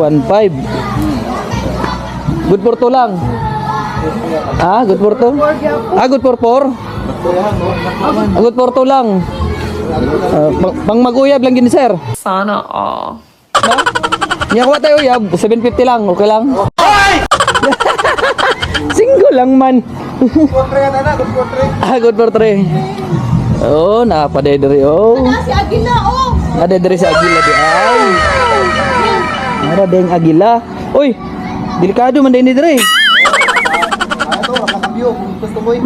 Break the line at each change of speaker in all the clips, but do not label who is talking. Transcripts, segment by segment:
1.5. Good for 2 lang. Ah, good for 2? Ah, good for 4? Good for 2 lang. Pang mag-uyab lang gini, sir.
Sana all.
Niya kuha tayo uyab, 750 lang, okay lang? Single lang man. Ah, good for 3. Oh, napadedere oh.
Si Agila, oh!
Nadedere si Agila di ay. Ara deng Agila. Uy, delikado man din ni dire.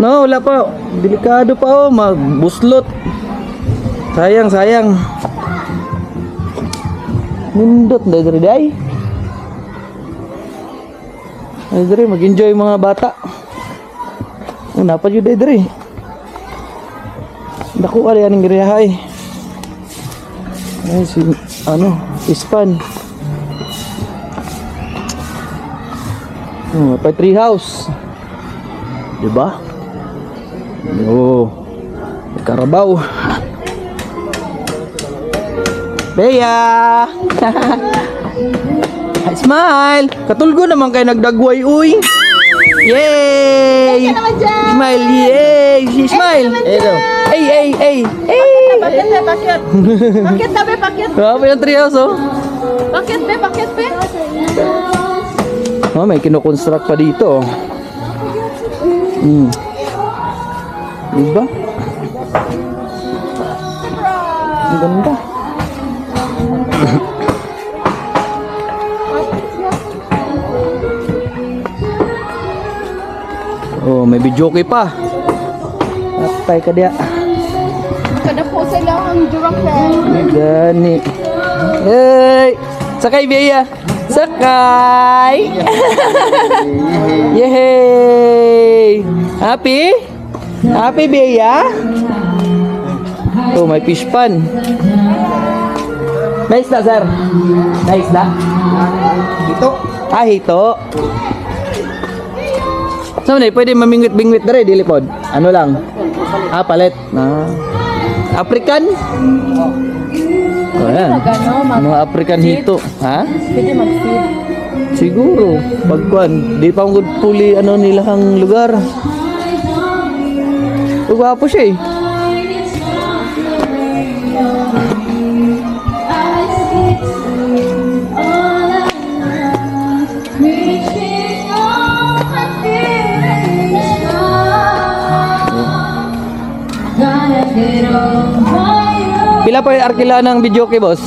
No, wala pa. Delikado pa oh, magbuslot. Sayang, sayang. Nindot na dire day. Ay dire mag-enjoy mga bata. Una pa jud dire. Dako ali aning giriyahay. Ay si ano, ispan. Pa tree house. Diba? Oh. Karabaw. Beya. Smile. Katulgo naman kay nagdagway uy. Yay! Smile, yay! Smile. Ito. Ay.
Bakit, be, bakit? Bakit na, be, bakit?
Grabe yung treehouse, oh.
Bakit, be, bakit, be?
Oh, may kinoconstruct pa dito, oh. Diba? Ang ganda. Oh, may videoke pa. Atay ka diya.
Kada po sila ang Jurakel.
Gani. Hey! Sakay, Bea. Sakay! Yay! Happy? Happy, Bea? Oh, may fish pan. Nice na, sir. Nice na. Hito. Ah, hito. So, pwede mamingwit-bingwit na rin, dilipod. Ano lang? Ah, palit. African? Oh, yan. Mga African hito. Ha?
Pwede mag-feed.
Siguro. Pagkuhan. Di pa ang good puli ano nilang lugar. Gwapo siya eh. Pila pa yung arkila ng videoke, boss?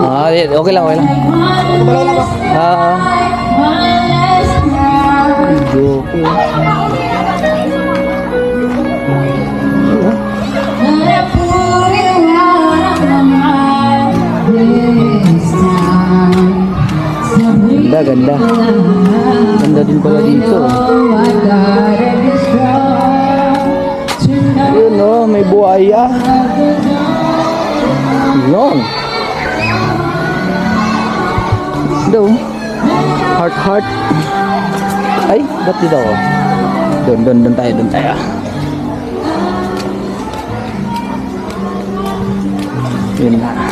Ah, okay lang, okay lang. Videoke. Ganda. Ganda din pala dito. Yun oh, may buhaya. Yun. Daw. Heart. Ay, ba't dito ako? Doon tayo. Yun na.